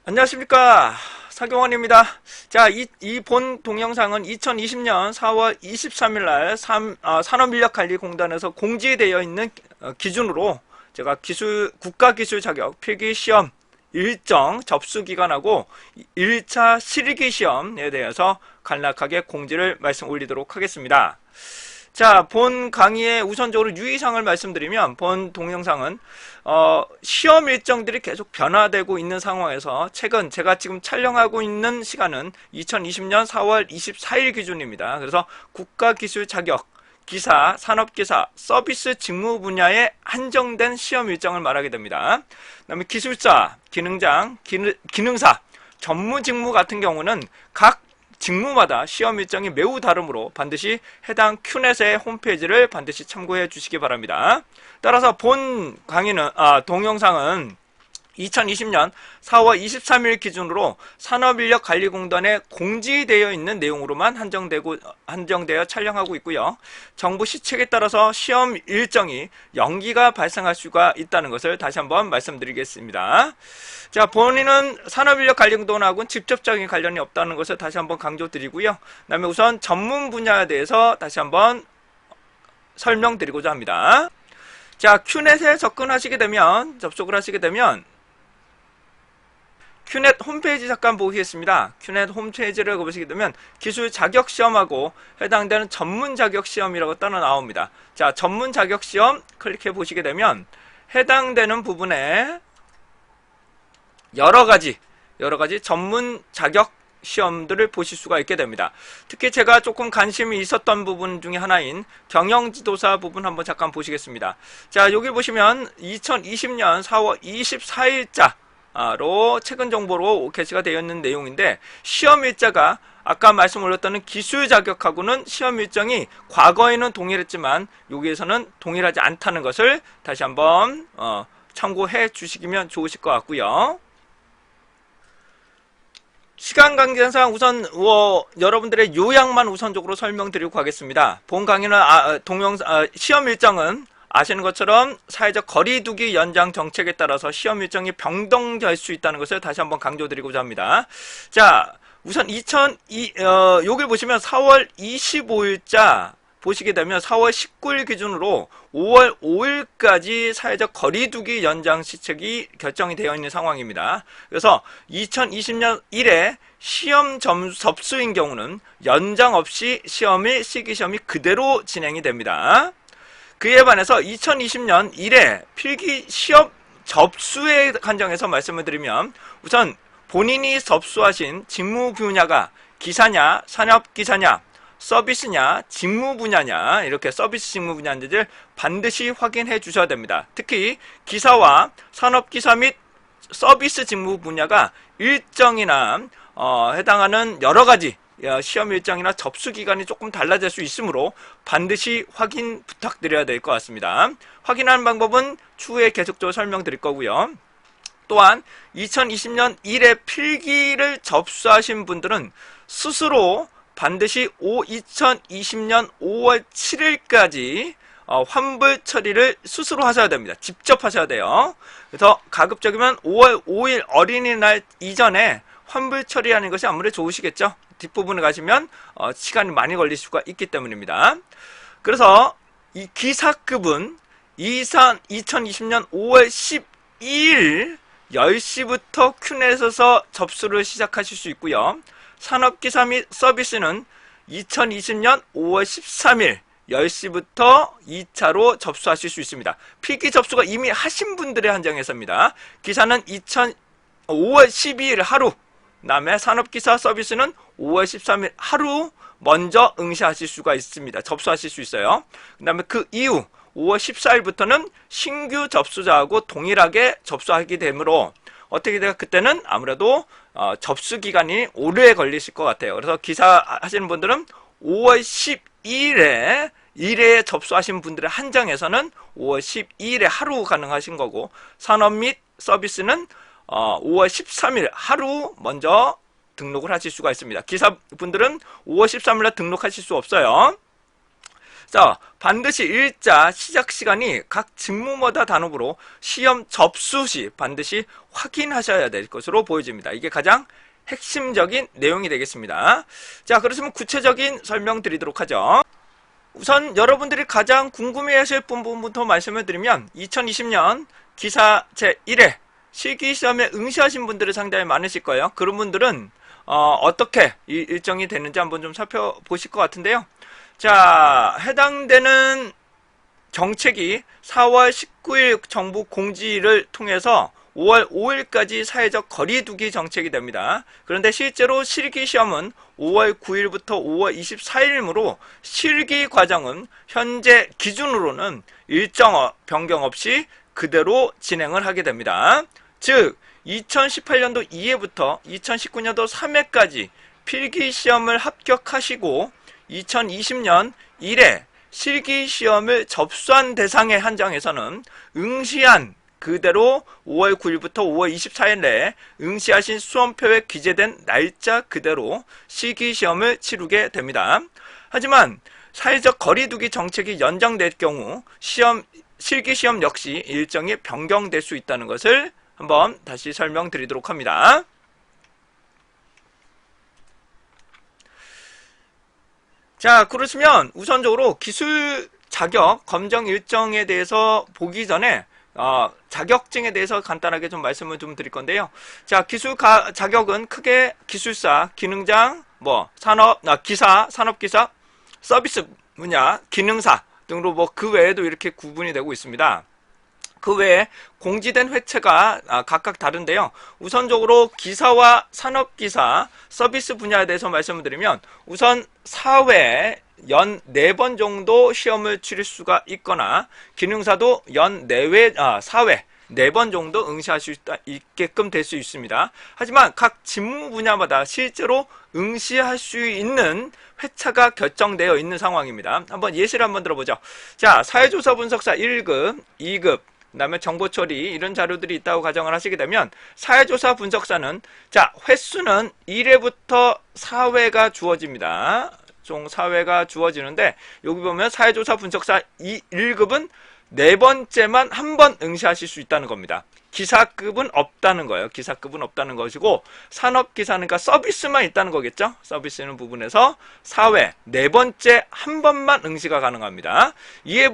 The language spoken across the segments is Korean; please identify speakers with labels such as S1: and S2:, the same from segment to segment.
S1: 안녕하십니까. 사경원입니다. 자, 이 본 동영상은 2020년 4월 23일 날 산업인력관리공단에서 공지되어 있는 기준으로 제가 국가기술 자격 필기시험 일정 접수기간하고 1차 실기 시험에 대해서 간략하게 공지를 말씀 올리도록 하겠습니다. 자, 본 강의의 우선적으로 유의사항을 말씀드리면 본 동영상은 시험 일정들이 계속 변화되고 있는 상황에서 최근 제가 지금 촬영하고 있는 시간은 2020년 4월 24일 기준입니다. 그래서 국가기술 자격, 기사, 산업기사, 서비스 직무 분야에 한정된 시험 일정을 말하게 됩니다. 그 다음에 기술사, 기능장, 기능사, 전무 직무 같은 경우는 각 직무마다 시험 일정이 매우 다르므로 반드시 해당 큐넷의 홈페이지를 반드시 참고해 주시기 바랍니다. 따라서 본 강의는 동영상은 2020년 4월 23일 기준으로 산업인력관리공단에 공지되어 있는 내용으로만 한정되어 촬영하고 있고요. 정부 시책에 따라서 시험 일정이 연기가 발생할 수가 있다는 것을 다시 한번 말씀드리겠습니다. 자, 본인은 산업인력관리공단하고는 직접적인 관련이 없다는 것을 다시 한번 강조드리고요. 그다음에 우선 전문 분야에 대해서 다시 한번 설명드리고자 합니다. 자, 큐넷에 접속을 하시게 되면 큐넷 홈페이지 잠깐 보겠습니다. 큐넷 홈페이지를 보시게 되면 기술 자격 시험하고 해당되는 전문 자격 시험이라고 따로 나옵니다. 자, 전문 자격 시험 클릭해 보시게 되면 해당되는 부분에 여러 가지 전문 자격 시험들을 보실 수가 있게 됩니다. 특히 제가 조금 관심이 있었던 부분 중에 하나인 경영지도사 부분 한번 잠깐 보시겠습니다. 자, 여기 보시면 2020년 4월 24일자 로 최근 정보로 게시가 되어 있는 내용인데, 시험 일자가 아까 말씀 올렸던 기술 자격하고는 시험 일정이 과거에는 동일했지만 여기에서는 동일하지 않다는 것을 다시 한번 참고해 주시면 좋으실 것 같고요. 시간 관계상 우선 여러분들의 요약만 우선적으로 설명드리고 가겠습니다. 본 강의는 시험 일정은 아시는 것처럼 사회적 거리두기 연장 정책에 따라서 시험 일정이 변동될 수 있다는 것을 다시 한번 강조드리고자 합니다. 자, 우선 여기를 보시면 4월 25일자 보시게 되면 4월 19일 기준으로 5월 5일까지 사회적 거리두기 연장 시책이 결정이 되어 있는 상황입니다. 그래서 2020년 1회 시험 접수인 경우는 연장 없이 실기시험이 그대로 진행이 됩니다. 그에 반해서 2020년 1회 필기 시험 접수에 한정해서 말씀을 드리면, 우선 본인이 접수하신 직무 분야가 기사냐, 산업기사냐, 서비스냐, 직무 분야냐, 이렇게 서비스 직무 분야인지를 반드시 확인해 주셔야 됩니다. 특히 기사와 산업기사 및 서비스 직무 분야가 일정이나 해당하는 여러 가지 시험 일정이나 접수 기간이 조금 달라질 수 있으므로 반드시 확인 부탁드려야 될 것 같습니다. 확인하는 방법은 추후에 계속적으로 설명드릴 거고요. 또한 2020년 1회 필기를 접수하신 분들은 스스로 반드시 2020년 5월 7일까지 환불 처리를 스스로 하셔야 됩니다. 직접 하셔야 돼요. 그래서 가급적이면 5월 5일 어린이날 이전에 환불 처리하는 것이 아무래도 좋으시겠죠. 뒷부분에 가시면 시간이 많이 걸릴 수가 있기 때문입니다. 그래서 이 기사급은 2020년 5월 12일 10시부터 큐넷에서 접수를 시작하실 수 있고요. 산업기사 및 서비스는 2020년 5월 13일 10시부터 2차로 접수하실 수 있습니다. 필기 접수가 이미 하신 분들의 한정해서입니다. 기사는 5월 12일 하루, 그다음에 산업기사 서비스는 5월 13일 하루 먼저 응시하실 수가 있습니다. 접수하실 수 있어요. 그 다음에 그 이후 5월 14일부터는 신규 접수자하고 동일하게 접수하게 되므로 어떻게 돼요? 그때는 아무래도 접수 기간이 오래 걸리실 것 같아요. 그래서 기사 하시는 분들은 5월 12일에 1회에 접수하신 분들의 한정에서는 5월 12일에 하루 가능하신 거고, 산업 및 서비스는 5월 13일 하루 먼저 등록을 하실 수가 있습니다. 기사분들은 5월 13일에 등록하실 수 없어요. 자, 반드시 일자, 시작 시간이 각 직무마다 단업으로 시험 접수 시 반드시 확인하셔야 될 것으로 보여집니다. 이게 가장 핵심적인 내용이 되겠습니다. 자, 그렇다면 구체적인 설명 드리도록 하죠. 우선 여러분들이 가장 궁금해하실 부분부터 말씀을 드리면 2020년 기사 제1회 실기시험에 응시하신 분들이 상당히 많으실 거예요. 그런 분들은 어떻게 이 일정이 되는지 한번 좀 살펴보실 것 같은데요. 자, 해당되는 정책이 4월 19일 정부 공지를 통해서 5월 5일까지 사회적 거리두기 정책이 됩니다. 그런데 실제로 실기시험은 5월 9일부터 5월 24일이므로 실기 과정은 현재 기준으로는 일정 변경 없이 그대로 진행을 하게 됩니다. 즉 2018년도 2회부터 2019년도 3회까지 필기시험을 합격하시고 2020년 1회 실기시험을 접수한 대상에 한정해서는 응시한 그대로 5월 9일부터 5월 24일 내에 응시하신 수험표에 기재된 날짜 그대로 실기시험을 치르게 됩니다. 하지만 사회적 거리두기 정책이 연장될 경우 실기시험 역시 일정이 변경될 수 있다는 것을 한번 다시 설명드리도록 합니다. 자, 그러시면 우선적으로 기술 자격 검정 일정에 대해서 보기 전에 자격증에 대해서 간단하게 좀 말씀을 좀 드릴 건데요. 자, 자격은 크게 기술사, 기능장, 기사, 산업기사, 서비스 분야, 기능사 등으로 그 외에도 이렇게 구분이 되고 있습니다. 그 외에 공지된 회차가 각각 다른데요. 우선적으로 기사와 산업기사, 서비스 분야에 대해서 말씀을 드리면 우선 4회 연 4번 정도 시험을 치를 수가 있거나 기능사도 연 4회 4번 정도 응시할 수 있게끔 될 수 있습니다. 하지만 각 직무 분야마다 실제로 응시할 수 있는 회차가 결정되어 있는 상황입니다. 한번 예시를 한번 들어보죠. 자, 사회조사 분석사 1급, 2급, 그 다음에 정보처리 이런 자료들이 있다고 가정을 하시게 되면 사회조사 분석사는 자, 횟수는 1회부터 4회가 주어집니다. 총 4회가 주어지는데 여기 보면 사회조사 분석사 1급은 4번째만 한 번 응시하실 수 있다는 겁니다. 기사급은 없다는 거예요. 기사급은 없다는 것이고 산업기사는 그러니까 서비스만 있다는 거겠죠. 서비스는 부분에서 4회 4번째 한 번만 응시가 가능합니다. 이에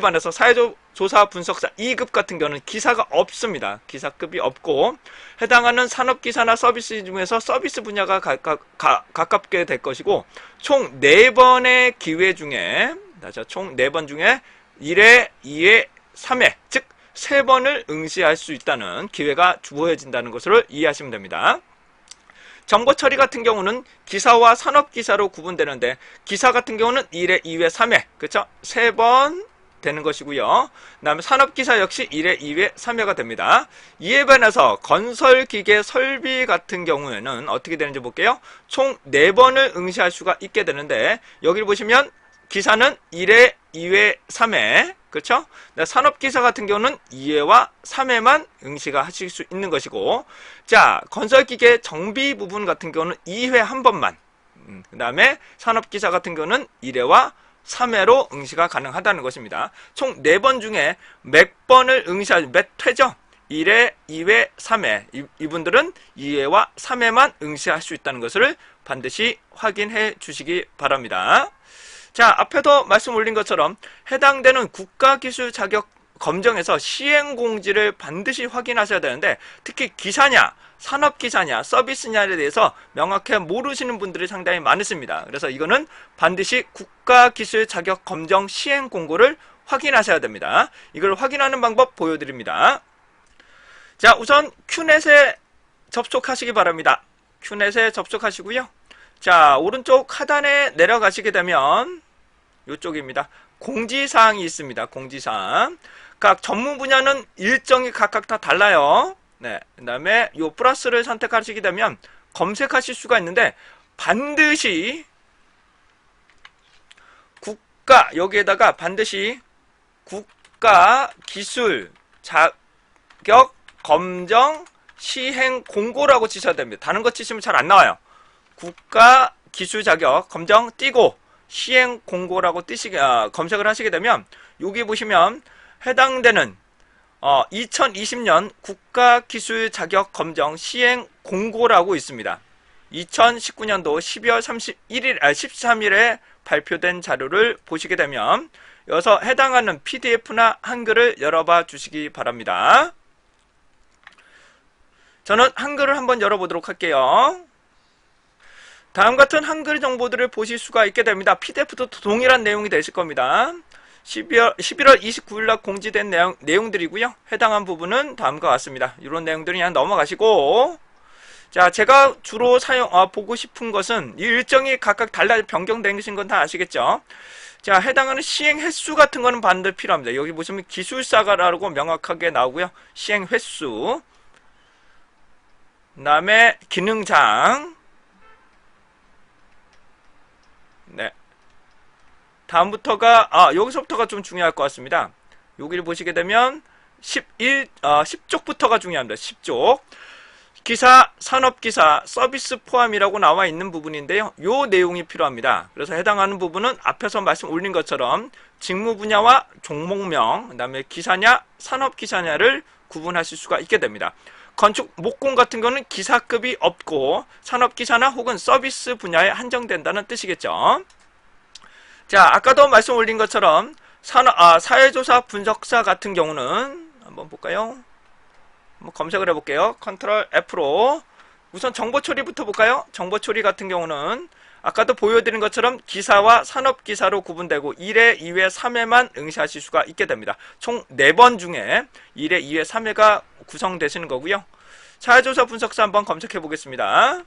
S1: 반해서 사회조사 분석사 2급 같은 경우는 기사가 없습니다. 기사급이 없고 해당하는 산업기사나 서비스 중에서 서비스 분야가 가깝게 될 것이고 총 4번의 기회 중에 총 4번 중에 1회, 2회, 3회 즉 3번을 응시할 수 있다는 기회가 주어진다는 것을 이해하시면 됩니다. 정보처리 같은 경우는 기사와 산업기사로 구분되는데 기사 같은 경우는 1회, 2회, 3회 그렇죠? 3번 되는 것이고요. 그 다음에 산업기사 역시 1회, 2회, 3회가 됩니다. 이에 반해서 건설기계 설비 같은 경우에는 어떻게 되는지 볼게요. 총 4번을 응시할 수가 있게 되는데 여기를 보시면 기사는 1회, 2회, 3회 그렇죠? 산업기사 같은 경우는 2회와 3회만 응시가 하실 수 있는 것이고 자, 건설기계 정비 부분 같은 경우는 2회 한 번만 그 다음에 산업기사 같은 경우는 1회와 3회로 응시가 가능하다는 것입니다. 총 4번 중에 몇 회죠? 1회, 2회, 3회 이분들은 2회와 3회만 응시할 수 있다는 것을 반드시 확인해 주시기 바랍니다. 자, 앞에도 말씀 올린 것처럼 해당되는 국가기술 자격 검정에서 시행공지를 반드시 확인하셔야 되는데 특히 기사냐, 산업기사냐, 서비스냐에 대해서 명확히 모르시는 분들이 상당히 많으십니다. 그래서 이거는 반드시 국가기술 자격 검정 시행공고를 확인하셔야 됩니다. 이걸 확인하는 방법 보여드립니다. 자, 우선 큐넷에 접속하시기 바랍니다. 큐넷에 접속하시고요. 자, 오른쪽 하단에 내려가시게 되면 이쪽입니다. 공지사항이 있습니다. 공지사항. 각 전문 분야는 일정이 각각 다 달라요. 네. 그 다음에 요 플러스를 선택하시게 되면 검색하실 수가 있는데 반드시 여기에다가 반드시 국가 기술 자격 검정 시행 공고라고 치셔야 됩니다. 다른 거 치시면 잘 안 나와요. 국가 기술 자격 검정 띄고 시행 공고라고 검색을 하시게 되면 여기 보시면 해당되는 2020년 국가기술자격검정 시행 공고라고 있습니다. 2019년도 12월 13일에 발표된 자료를 보시게 되면 여기서 해당하는 PDF나 한글을 열어봐 주시기 바랍니다. 저는 한글을 한번 열어보도록 할게요. 다음 같은 한글 정보들을 보실 수가 있게 됩니다. PDF도 동일한 내용이 되실 겁니다. 11월 29일 날 공지된 내용들이고요. 해당한 부분은 다음과 같습니다. 이런 내용들이 그냥 넘어가시고, 자, 제가 주로 보고 싶은 것은 이 일정이 각각 변경되신 건 다 아시겠죠? 자, 해당하는 시행 횟수 같은 거는 반드시 필요합니다. 여기 보시면 기술사가라고 명확하게 나오고요. 시행 횟수, 그 다음에 기능장, 네. 다음부터가, 여기서부터가 좀 중요할 것 같습니다. 여기를 보시게 되면 10쪽부터가 중요합니다. 10쪽. 기사, 산업기사, 서비스 포함이라고 나와 있는 부분인데요. 요 내용이 필요합니다. 그래서 해당하는 부분은 앞에서 말씀 올린 것처럼 직무 분야와 종목명, 그 다음에 기사냐, 산업기사냐를 구분하실 수가 있게 됩니다. 건축, 목공 같은 거는 기사급이 없고 산업기사나 혹은 서비스 분야에 한정된다는 뜻이겠죠. 자, 아까도 말씀 올린 것처럼 사회조사 분석사 같은 경우는 한번 볼까요? 한번 검색을 해볼게요. 컨트롤 F로 우선 정보처리부터 볼까요? 정보처리 같은 경우는 아까도 보여드린 것처럼 기사와 산업기사로 구분되고 1회, 2회, 3회만 응시하실 수가 있게 됩니다. 총 4번 중에 1회, 2회, 3회가 구성되시는 거고요. 사회조사 분석사 한번 검색해 보겠습니다.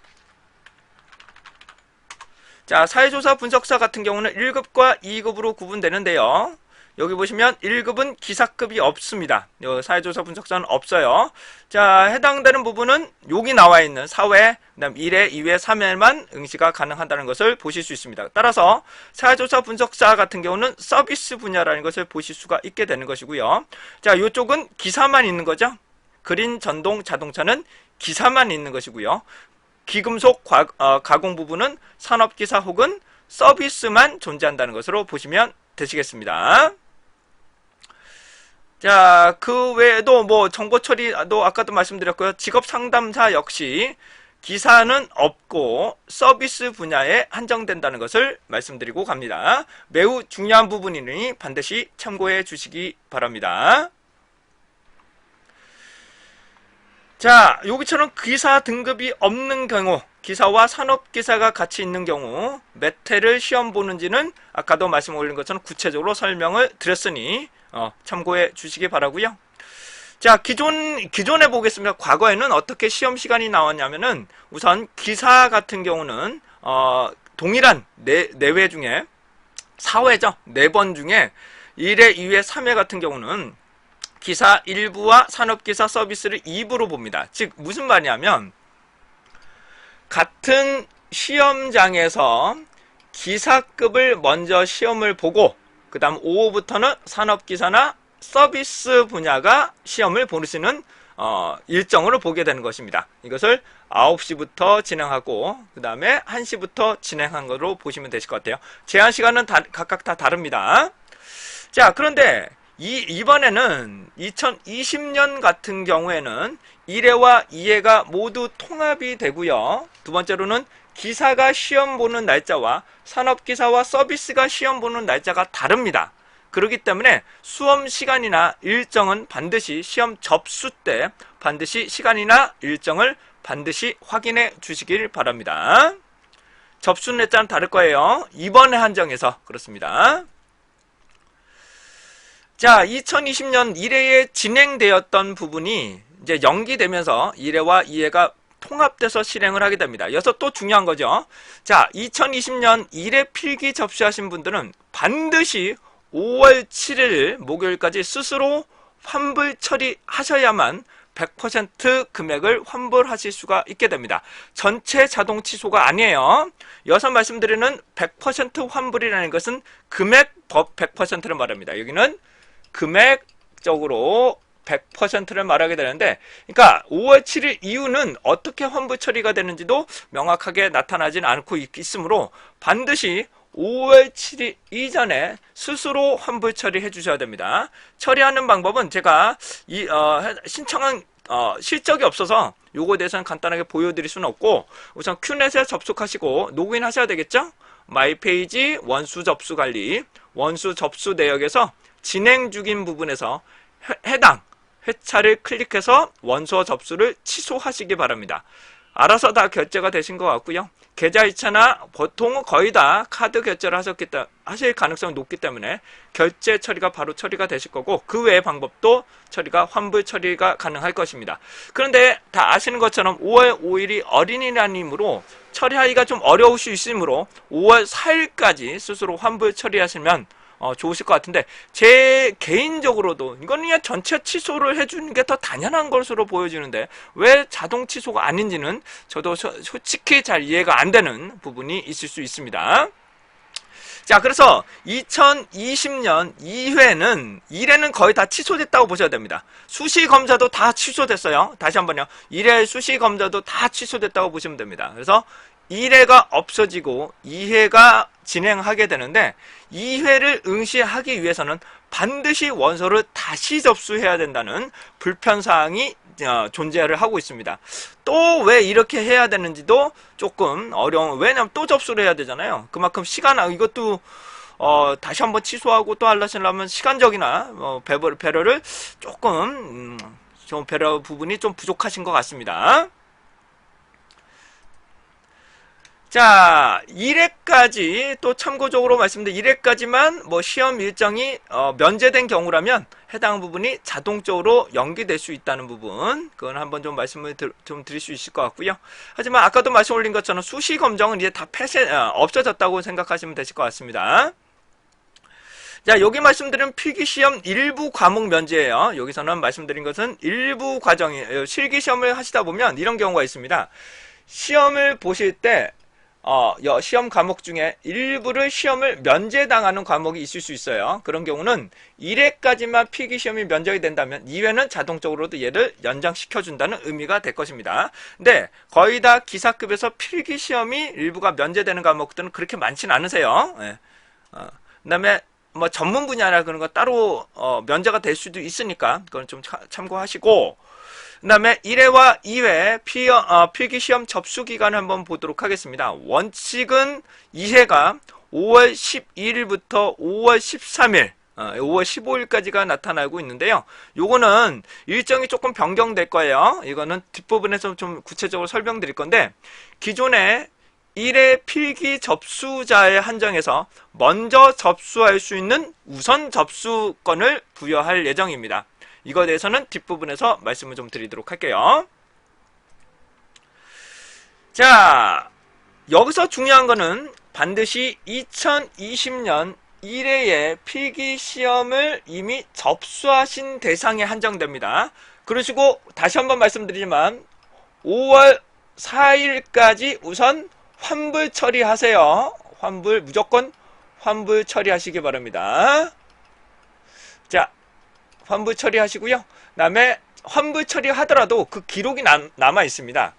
S1: 자, 사회조사 분석사 같은 경우는 1급과 2급으로 구분되는데요. 여기 보시면 1급은 기사급이 없습니다. 사회조사 분석사는 없어요. 자, 해당되는 부분은 여기 나와 있는 4회, 그다음 1회, 2회, 3회만 응시가 가능하다는 것을 보실 수 있습니다. 따라서 사회조사 분석사 같은 경우는 서비스 분야라는 것을 보실 수가 있게 되는 것이고요. 자, 이쪽은 기사만 있는 거죠. 그린 전동 자동차는 기사만 있는 것이고요. 기금속 가공 부분은 산업기사 혹은 서비스만 존재한다는 것으로 보시면 되시겠습니다. 자, 그 외에도 정보 처리도 아까도 말씀드렸고요. 직업 상담사 역시 기사는 없고 서비스 분야에 한정된다는 것을 말씀드리고 갑니다. 매우 중요한 부분이니 반드시 참고해 주시기 바랍니다. 자, 여기처럼 기사 등급이 없는 경우, 기사와 산업기사가 같이 있는 경우 몇 회를 시험 보는지는 아까도 말씀 올린 것처럼 구체적으로 설명을 드렸으니 참고해 주시기 바라고요. 자, 기존에 보겠습니다. 과거에는 어떻게 시험 시간이 나왔냐면은 우선 기사 같은 경우는 동일한 4회 중에 4회죠. 4번 중에 1회, 2회, 3회 같은 경우는 기사 1부와 산업기사 서비스를 2부로 봅니다. 즉 무슨 말이냐면 같은 시험장에서 기사급을 먼저 시험을 보고 그 다음 5호부터는 산업기사나 서비스 분야가 시험을 보시는 일정으로 보게 되는 것입니다. 이것을 9시부터 진행하고 그 다음에 1시부터 진행한 것으로 보시면 되실 것 같아요. 제한 시간은 각각 다 다릅니다. 자, 그런데 이번에는 2020년 같은 경우에는 1회와 2회가 모두 통합이 되고요. 두 번째로는 기사가 시험 보는 날짜와 산업기사와 서비스가 시험 보는 날짜가 다릅니다. 그렇기 때문에 수험 시간이나 일정은 반드시 시험 접수 때 반드시 시간이나 일정을 반드시 확인해 주시길 바랍니다. 접수 날짜는 다를 거예요. 이번에 한정해서 그렇습니다. 자, 2020년 1회에 진행되었던 부분이 이제 연기되면서 1회와 2회가 통합돼서 실행을 하게 됩니다. 여기서 또 중요한 거죠. 자, 2020년 1회 필기 접수하신 분들은 반드시 5월 7일 목요일까지 스스로 환불 처리하셔야만 100% 금액을 환불하실 수가 있게 됩니다. 전체 자동 취소가 아니에요. 여기서 말씀드리는 100% 환불이라는 것은 금액 100%를 말합니다. 여기는 금액적으로 100%를 말하게 되는데, 그러니까 5월 7일 이후는 어떻게 환불 처리가 되는지도 명확하게 나타나진 않고 있으므로 반드시 5월 7일 이전에 스스로 환불 처리해 주셔야 됩니다. 처리하는 방법은 제가 신청한 실적이 없어서 요거에 대해서는 간단하게 보여드릴 수는 없고, 우선 큐넷에 접속하시고 로그인 하셔야 되겠죠? 마이 페이지 원수 접수 관리, 원수 접수 내역에서 진행 중인 부분에서 해당 회차를 클릭해서 원서 접수를 취소하시기 바랍니다. 알아서 다 결제가 되신 것 같고요. 계좌이체나 보통은 거의 다 카드 결제를 하실 가능성이 높기 때문에 결제 처리가 바로 처리가 되실 거고, 그 외의 방법도 처리가 환불 처리가 가능할 것입니다. 그런데 다 아시는 것처럼 5월 5일이 어린이날이므로 처리하기가 좀 어려울 수 있으므로 5월 4일까지 스스로 환불 처리하시면 좋으실 것 같은데, 제 개인적으로도 이거는 그냥 전체 취소를 해주는 게 더 당연한 것으로 보여지는데 왜 자동 취소가 아닌지는 저도 솔직히 잘 이해가 안 되는 부분이 있을 수 있습니다. 자, 그래서 2020년 2회는 1회는 거의 다 취소됐다고 보셔야 됩니다. 수시 검사도 다 취소됐어요. 다시 한번요. 1회 수시 검사도 다 취소됐다고 보시면 됩니다. 그래서 1회가 없어지고 2회가 진행하게 되는데, 2회를 응시하기 위해서는 반드시 원서를 다시 접수해야 된다는 불편사항이 존재를 하고 있습니다. 또 왜 이렇게 해야 되는지도 조금 어려운, 왜냐면 또 접수를 해야 되잖아요. 그만큼 이것도 다시 한번 취소하고 또 하려면 시간적이나 배려를 조금 좀 배려 부분이 좀 부족하신 것 같습니다. 자, 1회까지 또 참고적으로 말씀드린 1회까지만 뭐 시험 일정이 면제된 경우라면 해당 부분이 자동적으로 연기될 수 있다는 부분, 그건 한번 좀 말씀을 좀 드릴 수 있을 것 같고요. 하지만 아까도 말씀 올린 것처럼 수시 검정은 이제 다 없어졌다고 생각하시면 되실 것 같습니다. 자, 여기 말씀드린 필기시험 일부 과목 면제예요. 여기서는 말씀드린 것은 일부 과정이에요. 실기시험을 하시다 보면 이런 경우가 있습니다. 시험을 보실 때 시험 과목 중에 일부를 시험을 면제당하는 과목이 있을 수 있어요. 그런 경우는 1회까지만 필기시험이 면제가 된다면 2회는 자동적으로도 얘를 연장시켜준다는 의미가 될 것입니다. 근데 거의 다 기사급에서 필기시험이 일부가 면제되는 과목들은 그렇게 많지는 않으세요. 네. 그 다음에 뭐 전문 분야나 그런 거 따로 면제가 될 수도 있으니까 그건 좀 참고하시고, 그 다음에 1회와 2회 필기시험 접수기간을 한번 보도록 하겠습니다. 원칙은 2회가 5월 12일부터 5월 13일, 5월 15일까지가 나타나고 있는데요. 요거는 일정이 조금 변경될 거예요. 이거는 뒷부분에서 좀 구체적으로 설명드릴 건데, 기존에 1회 필기 접수자에 한정해서 먼저 접수할 수 있는 우선 접수권을 부여할 예정입니다. 이거에 대해서는 뒷부분에서 말씀을 좀 드리도록 할게요. 자, 여기서 중요한 거는 반드시 2020년 1회에 필기시험을 이미 접수하신 대상에 한정됩니다. 그러시고 다시 한번 말씀드리지만 5월 4일까지 우선 환불 처리하세요. 무조건 환불 처리하시기 바랍니다. 자, 환불 처리하시고요. 그 다음에 환불 처리하더라도 그 기록이 남아 있습니다.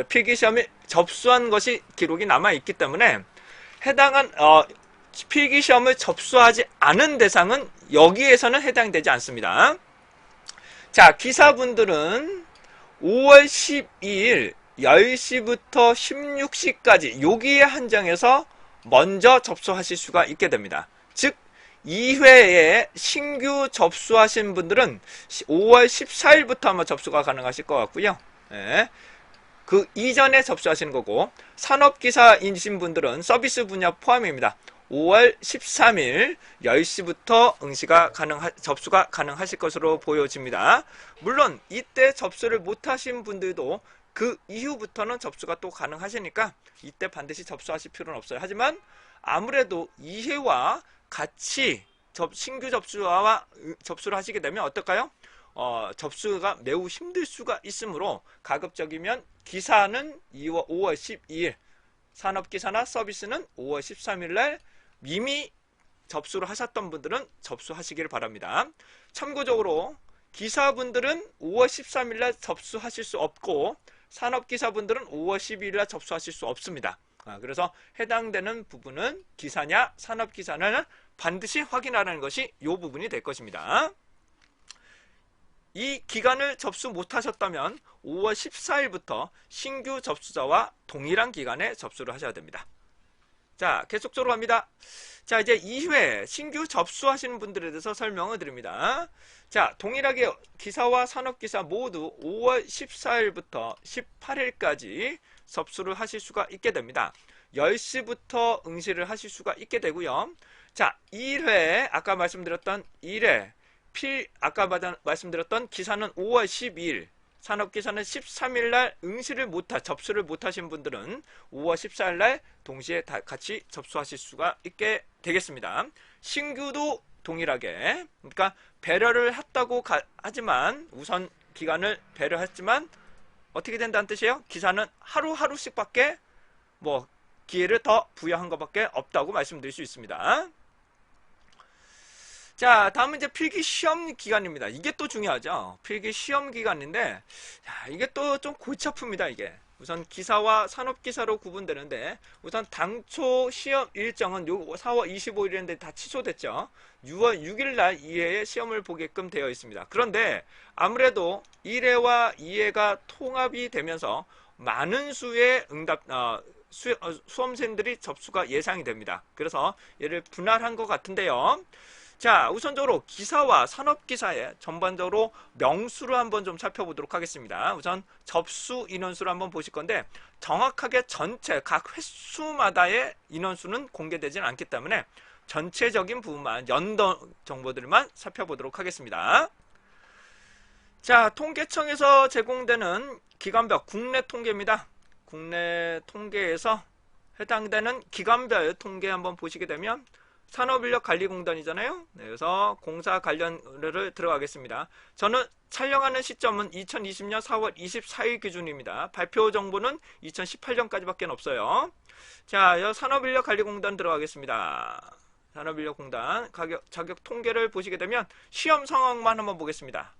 S1: 필기시험에 접수한 것이 기록이 남아 있기 때문에 해당한 필기시험을 접수하지 않은 대상은 여기에서는 해당되지 않습니다. 자, 기사분들은 5월 12일 10시부터 16시까지 여기에 한정해서 먼저 접수하실 수가 있게 됩니다. 즉 2회에 신규 접수하신 분들은 5월 14일부터 아마 접수가 가능하실 것 같고요. 네. 그 이전에 접수하시는 거고, 산업기사이신 분들은 서비스 분야 포함입니다. 5월 13일 10시부터 접수가 가능하실 것으로 보여집니다. 물론 이때 접수를 못하신 분들도 그 이후부터는 접수가 또 가능하시니까 이때 반드시 접수하실 필요는 없어요. 하지만 아무래도 2회와 같이 신규 접수를 하시게 되면 어떨까요? 접수가 매우 힘들 수가 있으므로 가급적이면 기사는 5월 12일, 산업기사나 서비스는 5월 13일 날 이미 접수를 하셨던 분들은 접수하시길 바랍니다. 참고적으로 기사분들은 5월 13일 날 접수하실 수 없고 산업기사분들은 5월 12일 날 접수하실 수 없습니다. 그래서 해당되는 부분은 기사냐 산업기사냐는 반드시 확인하라는 것이 이 부분이 될 것입니다. 이 기간을 접수 못하셨다면 5월 14일부터 신규 접수자와 동일한 기간에 접수를 하셔야 됩니다. 자, 계속적으로 갑니다. 자, 이제 2회 신규 접수하시는 분들에 대해서 설명을 드립니다. 자, 동일하게 기사와 산업기사 모두 5월 14일부터 18일까지 접수를 하실 수가 있게 됩니다. 10시부터 응시를 하실 수가 있게 되고요. 자, 1회 아까 말씀드렸던 1회 아까 말씀드렸던 기사는 5월 12일, 산업기사는 13일날 접수를 못하신 분들은 5월 14일날 동시에 다 같이 접수하실 수가 있게 되겠습니다. 신규도 동일하게, 그러니까 배려를 했다고 하지만 우선 기간을 배려했지만 어떻게 된다는 뜻이에요? 기사는 하루하루씩밖에 기회를 더 부여한 것밖에 없다고 말씀드릴 수 있습니다. 자, 다음은 이제 필기 시험 기간입니다. 이게 또 중요하죠. 필기 시험 기간인데, 이게 또 좀 골치 아픕니다, 이게. 우선 기사와 산업기사로 구분되는데, 우선 당초 시험 일정은 4월 25일인데 다 취소됐죠. 6월 6일날 2회에 시험을 보게끔 되어 있습니다. 그런데 아무래도 1회와 2회가 통합이 되면서 많은 수의 수험생들이 접수가 예상이 됩니다. 그래서 얘를 분할한 것 같은데요. 자, 우선적으로 기사와 산업기사의 전반적으로 명수를 한번 좀 살펴보도록 하겠습니다. 우선 접수 인원수를 한번 보실 건데 정확하게 전체 각 횟수마다의 인원수는 공개되지는 않기 때문에 전체적인 부분만 연도 정보들만 살펴보도록 하겠습니다. 자, 통계청에서 제공되는 기간별 국내 통계입니다. 국내 통계에서 해당되는 기간별 통계 한번 보시게 되면 산업인력관리공단이잖아요. 네, 그래서 공사 관련을 들어가겠습니다. 저는 촬영하는 시점은 2020년 4월 24일 기준입니다. 발표 정보는 2018년까지밖에 없어요. 자, 산업인력관리공단 들어가겠습니다. 산업인력공단 자격 통계를 보시게 되면 시험 상황만 한번 보겠습니다.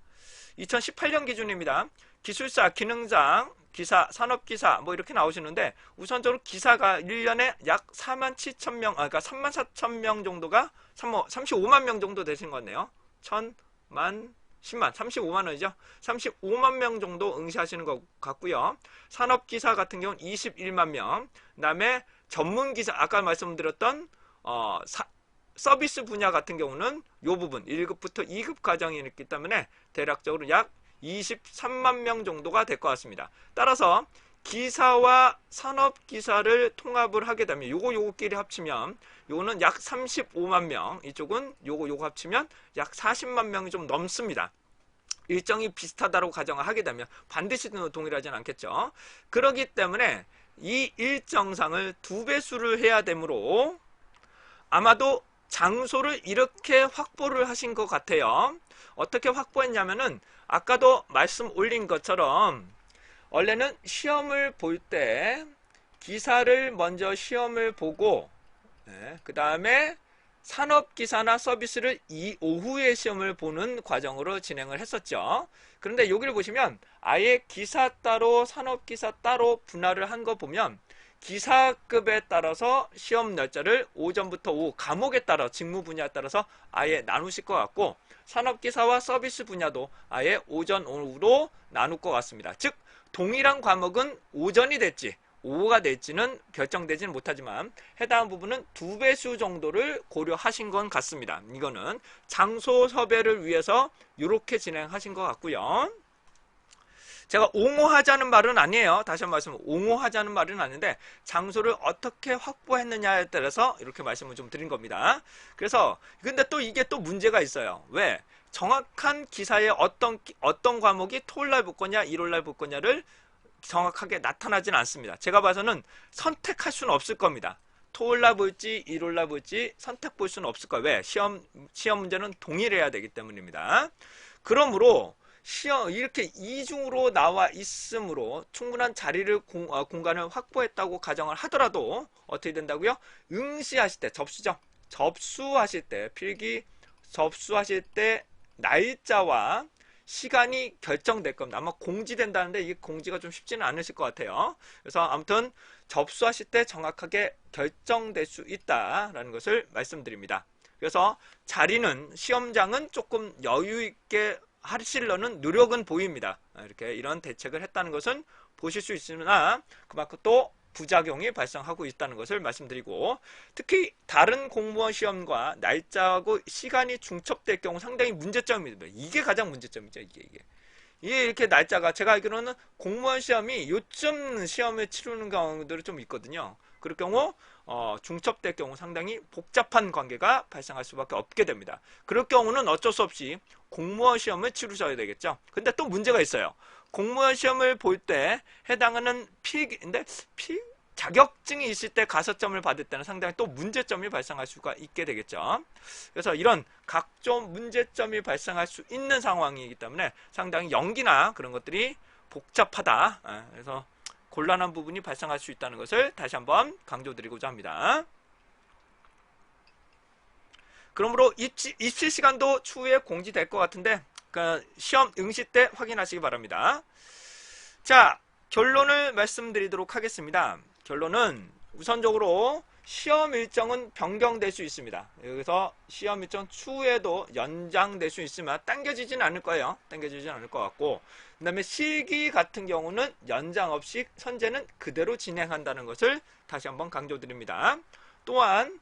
S1: 2018년 기준입니다. 기술사, 기능장, 기사, 산업기사 이렇게 나오시는데 우선적으로 기사가 1년에 약 47,000명, 그러니까 34,000명 정도가 35만 명 정도 되신 거네요. 1,000만, 10만, 35만 원이죠. 35만 명 정도 응시하시는 것 같고요. 산업기사 같은 경우는 21만 명. 그다음에 전문기사, 아까 말씀드렸던 서비스 분야 같은 경우는 이 부분 1급부터 2급 과정이 있기 때문에 대략적으로 약 23만 명 정도가 될 것 같습니다. 따라서 기사와 산업기사를 통합을 하게 되면 요거끼리 합치면 요거는 약 35만 명, 이쪽은 요거 합치면 약 40만 명이 좀 넘습니다. 일정이 비슷하다고 가정을 하게 되면 반드시 동일하지는 않겠죠. 그렇기 때문에 이 일정상을 2배수를 해야 되므로 아마도 장소를 이렇게 확보를 하신 것 같아요. 어떻게 확보했냐면은 아까도 말씀 올린 것처럼 원래는 시험을 볼 때 기사를 먼저 시험을 보고 그 다음에 산업기사나 서비스를 오후에 시험을 보는 과정으로 진행을 했었죠. 그런데 여기를 보시면 아예 기사 따로 산업기사 따로 분할을 한 거 보면 기사급에 따라서 시험 날짜를 오전부터 오후 과목에 따라 직무 분야에 따라서 아예 나누실 것 같고 산업기사와 서비스 분야도 아예 오전 오후로 나눌 것 같습니다. 즉 동일한 과목은 오전이 될지 오후가 될지는 결정되지는 못하지만 해당 부분은 2배수 정도를 고려하신 것 같습니다. 이거는 장소 섭외를 위해서 이렇게 진행하신 것 같고요. 제가 옹호하자는 말은 아니에요. 다시 한번 말씀, 옹호하자는 말은 아닌데 장소를 어떻게 확보했느냐에 따라서 이렇게 말씀을 좀 드린 겁니다. 그래서 근데 또 이게 또 문제가 있어요. 왜? 정확한 기사에 어떤 과목이 토요일날 볼 거냐, 일요일날 볼 거냐를 정확하게 나타나지는 않습니다. 제가 봐서는 선택할 수는 없을 겁니다. 토요일날 볼지 일요일날 볼지 선택 볼 수는 없을 거예요. 왜? 시험 문제는 동일해야 되기 때문입니다. 그러므로 이렇게 이중으로 나와 있으므로 충분한 자리를 공간을 확보했다고 가정을 하더라도 어떻게 된다고요? 응시하실 때 접수하실 때 필기 접수하실 때 날짜와 시간이 결정될 겁니다. 아마 공지된다는데 이게 공지가 좀 쉽지는 않으실 것 같아요. 그래서 아무튼 접수하실 때 정확하게 결정될 수 있다라는 것을 말씀드립니다. 그래서 자리는 시험장은 조금 여유 있게 하시려는 노력은 보입니다. 이렇게 이런 대책을 했다는 것은 보실 수 있으나 그만큼 또 부작용이 발생하고 있다는 것을 말씀드리고, 특히 다른 공무원 시험과 날짜하고 시간이 중첩될 경우 상당히 문제점입니다. 이게 가장 문제점이죠. 이게 이렇게 날짜가, 제가 알기로는 공무원 시험이 요즘 시험을 치르는 경우들이 좀 있거든요. 그럴 경우 중첩될 경우 상당히 복잡한 관계가 발생할 수밖에 없게 됩니다. 그럴 경우는 어쩔 수 없이 공무원 시험을 치르셔야 되겠죠. 근데 또 문제가 있어요. 공무원 시험을 볼 때 해당하는 자격증이 있을 때 가산점을 받을 때는 상당히 또 문제점이 발생할 수가 있게 되겠죠. 그래서 이런 각종 문제점이 발생할 수 있는 상황이기 때문에 상당히 연기나 그런 것들이 복잡하다. 그래서 곤란한 부분이 발생할 수 있다는 것을 다시 한번 강조드리고자 합니다. 그러므로 입시 시간도 추후에 공지될 것 같은데 시험 응시 때 확인하시기 바랍니다. 자, 결론을 말씀드리도록 하겠습니다. 결론은 우선적으로 시험 일정은 변경될 수 있습니다. 여기서 시험 일정 추후에도 연장될 수 있으면 당겨지지는 않을 거예요. 당겨지지는 않을 것 같고, 그 다음에 실기 같은 경우는 연장 없이 현재는 그대로 진행한다는 것을 다시 한번 강조드립니다. 또한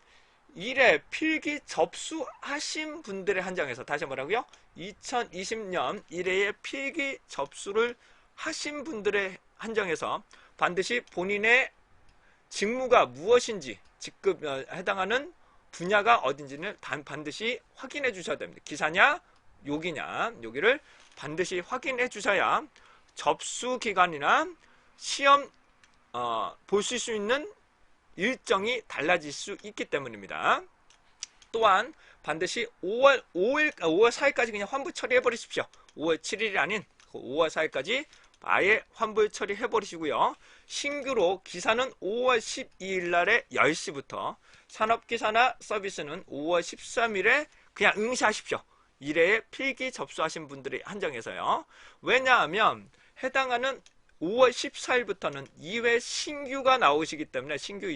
S1: 1회 필기 접수하신 분들의 한정에서 다시 뭐라고요? 2020년 1회에 필기 접수를 하신 분들의 한정에서 반드시 본인의 직무가 무엇인지, 직급 해당하는 분야가 어딘지는 반드시 확인해 주셔야 됩니다. 기사냐 요기냐, 여기를 반드시 확인해 주셔야 접수 기간이나 시험 보실 수 있는 일정이 달라질 수 있기 때문입니다. 또한 반드시 5월 4일까지 그냥 환불 처리해 버리십시오. 5월 7일이 아닌 5월 4일까지 아예 환불 처리해 버리시고요. 신규로 기사는 5월 12일 날에 10시부터, 산업기사나 서비스는 5월 13일에 그냥 응시하십시오. 1회에 필기 접수하신 분들이 한정해서요. 왜냐하면 해당하는 5월 14일부터는 2회 신규가 나오시기 때문에, 신규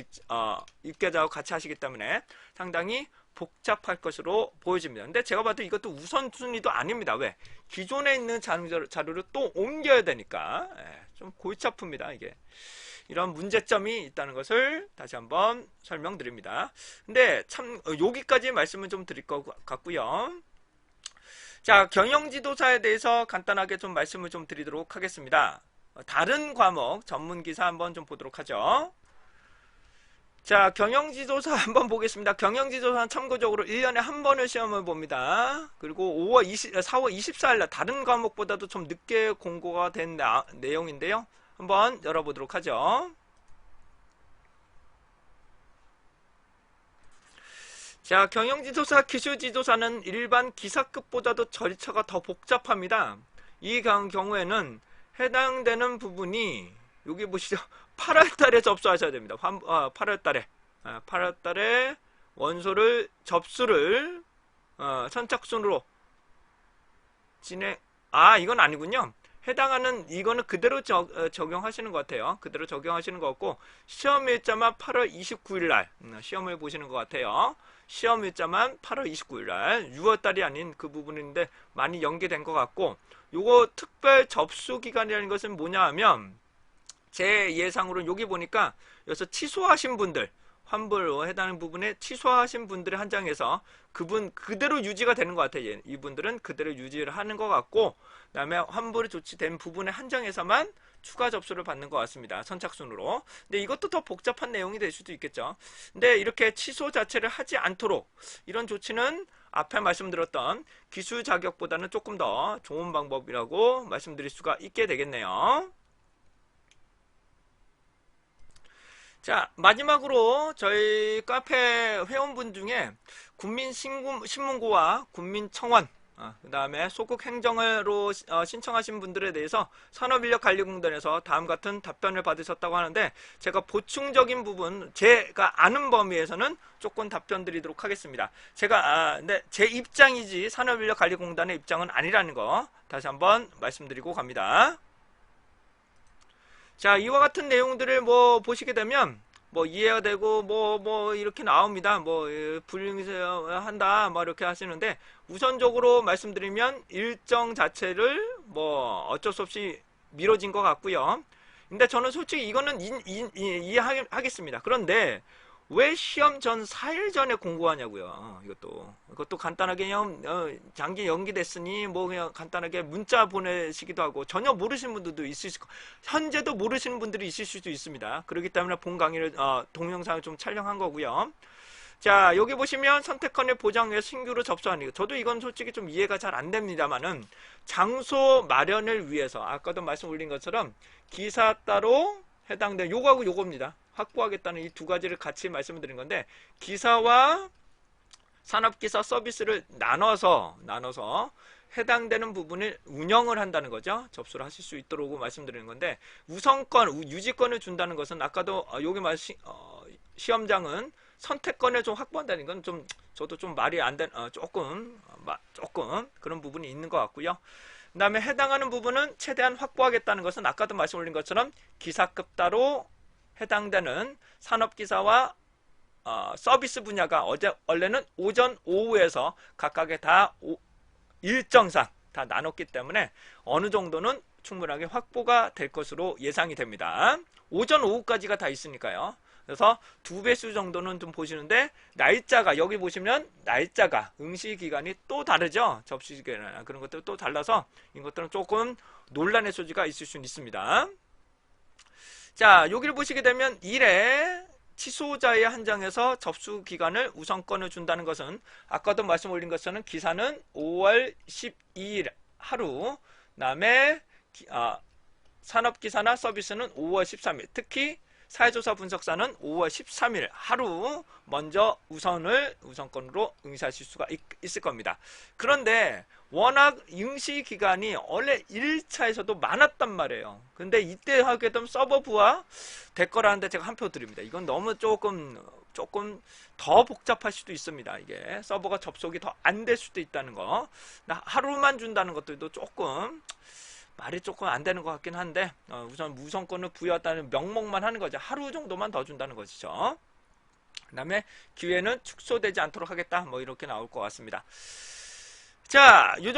S1: 입계자와 같이 하시기 때문에 상당히 복잡할 것으로 보여집니다. 근데 제가 봐도 이것도 우선순위도 아닙니다. 왜? 기존에 있는 자료를 또 옮겨야 되니까 좀 골치 아픕니다. 이게 이런 문제점이 있다는 것을 다시 한번 설명드립니다. 근데 참 여기까지 말씀을 좀 드릴 것 같고요. 자, 경영지도사에 대해서 간단하게 좀 말씀을 좀 드리도록 하겠습니다. 다른 과목 전문기사 한번 좀 보도록 하죠. 자, 경영지도사 한번 보겠습니다. 경영지도사는 참고적으로 1년에 한 번을 시험을 봅니다. 그리고 4월 24일 날 다른 과목보다도 좀 늦게 공고가 된 내용인데요. 한번 열어보도록 하죠. 자, 경영지도사, 기술지도사는 일반 기사급보다도 절차가 더 복잡합니다. 이 경우에는 해당되는 부분이 여기 보시죠. 8월달에 접수하셔야 됩니다. 8월달에 원서를 접수를 선착순으로 진행. 이건 아니군요. 해당하는 이거는 그대로 적용하시는 것 같아요. 그대로 적용하시는 것 같고, 시험 일자만 8월 29일 날 시험을 보시는 것 같아요. 시험 일자만 8월 29일 날, 6월달이 아닌 그 부분인데 많이 연기된 것 같고, 요거 특별 접수 기간이라는 것은 뭐냐 하면, 제 예상으로는 여기 보니까 여기서 취소하신 분들, 환불로 해당하는 부분에 취소하신 분들의 한정에서 그분 그대로 유지가 되는 것 같아요. 이분들은 그대로 유지를 하는 것 같고, 그 다음에 환불이 조치된 부분의 한정에서만 추가 접수를 받는 것 같습니다. 선착순으로. 근데 이것도 더 복잡한 내용이 될 수도 있겠죠. 근데 이렇게 취소 자체를 하지 않도록 이런 조치는 앞에 말씀드렸던 기술 자격보다는 조금 더 좋은 방법이라고 말씀드릴 수가 있게 되겠네요. 자, 마지막으로 저희 카페 회원분 중에 국민신문고와 국민청원 그 다음에 소극 행정으로 신청하신 분들에 대해서 산업인력관리공단에서 다음 같은 답변을 받으셨다고 하는데, 제가 보충적인 부분, 제가 아는 범위에서는 조금 답변 드리도록 하겠습니다. 근데 제 입장이지 산업인력관리공단의 입장은 아니라는 거 다시 한번 말씀드리고 갑니다. 자, 이와 같은 내용들을 뭐 보시게 되면 뭐 이해가 되고 뭐 이렇게 나옵니다. 뭐 불응해야 한다 뭐 이렇게 하시는데, 우선적으로 말씀드리면 일정 자체를 뭐 어쩔 수 없이 미뤄진 것 같고요. 근데 저는 솔직히 이거는 이해하겠습니다. 그런데 왜 시험 전 4일 전에 공고하냐고요. 이것도 간단하게 장기 연기됐으니 뭐 그냥 간단하게 문자 보내시기도 하고, 전혀 모르시는 분들도 있으실 거, 현재도 모르시는 분들이 있을 수도 있습니다. 그렇기 때문에 본 강의를 동영상을 좀 촬영한 거고요. 자, 여기 보시면 선택권의 보장 위해 신규로 접수하는 거, 저도 이건 솔직히 좀 이해가 잘 안 됩니다만은, 장소 마련을 위해서 아까도 말씀 올린 것처럼 기사 따로 해당된 요거하고 요겁니다. 확보하겠다는 이 두 가지를 같이 말씀을 드린 건데, 기사와 산업기사 서비스를 나눠서 해당되는 부분을 운영을 한다는 거죠. 접수를 하실 수 있도록 말씀드리는 건데, 우선권, 유지권을 준다는 것은 아까도 여기 시험장은 선택권을 좀 확보한다는 건 좀 저도 좀 말이 안 되는 조금 그런 부분이 있는 것 같고요. 그 다음에 해당하는 부분은 최대한 확보하겠다는 것은 아까도 말씀 올린 것처럼 기사급 따로 해당되는 산업기사와 서비스 분야가 원래는 오전, 오후에서 각각의 다 일정상 다 나눴기 때문에 어느 정도는 충분하게 확보가 될 것으로 예상이 됩니다. 오전, 오후까지가 다 있으니까요. 그래서 2배수 정도는 좀 보시는데, 날짜가 여기 보시면 날짜가 응시기간이 또 다르죠. 접수기간이나 그런 것들 또 달라서 이것들은 조금 논란의 소지가 있을 수는 있습니다. 자, 여기를 보시게 되면 1회 취소자의 한 장에서 접수 기간을 우선권을 준다는 것은 아까도 말씀 올린 것처럼 기사는 5월 12일 하루, 그다음에 산업기사나 서비스는 5월 13일, 특히 사회조사 분석사는 5월 13일 하루 먼저 우선권으로 응시하실 수가 있을 겁니다. 그런데 워낙 응시 기간이 원래 1차에서도 많았단 말이에요. 근데 이때 하게 되면 서버부와 댓글하는데 제가 한 표 드립니다. 이건 너무 조금 더 복잡할 수도 있습니다. 이게 서버가 접속이 더 안 될 수도 있다는 거. 하루만 준다는 것들도 말이 조금 안 되는 것 같긴 한데, 우선권을 부여했다는 명목만 하는 거죠. 하루 정도만 더 준다는 것이죠. 그 다음에 기회는 축소되지 않도록 하겠다, 뭐 이렇게 나올 것 같습니다. 자, 요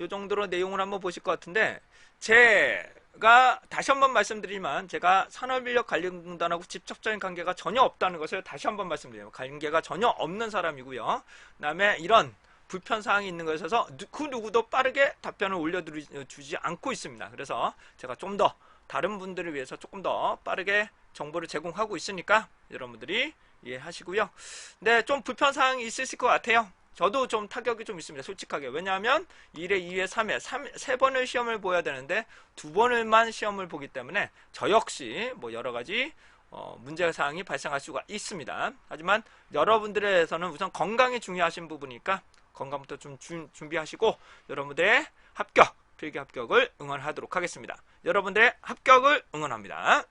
S1: 정도로 내용을 한번 보실 것 같은데, 제가 다시 한번 말씀드리면, 제가 산업인력관리공단하고 직접적인 관계가 전혀 없다는 것을 다시 한번 말씀드려요. 관계가 전혀 없는 사람이고요. 그 다음에 이런 불편사항이 있는 것에 있어서 그 누구도 빠르게 답변을 올려주지 않고 있습니다. 그래서 제가 좀 더 다른 분들을 위해서 조금 더 빠르게 정보를 제공하고 있으니까 여러분들이 이해하시고요. 네, 좀 불편사항이 있으실 것 같아요. 저도 좀 타격이 좀 있습니다. 솔직하게. 왜냐하면 1회, 2회, 3회, 3번을 시험을 보야 되는데 2번을만 시험을 보기 때문에 저 역시 뭐 여러 가지 문제사항이 발생할 수가 있습니다. 하지만 여러분들에서는 우선 건강이 중요하신 부분이니까 건강부터 좀 준비하시고 여러분들의 합격, 필기 합격을 응원하도록 하겠습니다. 여러분들의 합격을 응원합니다.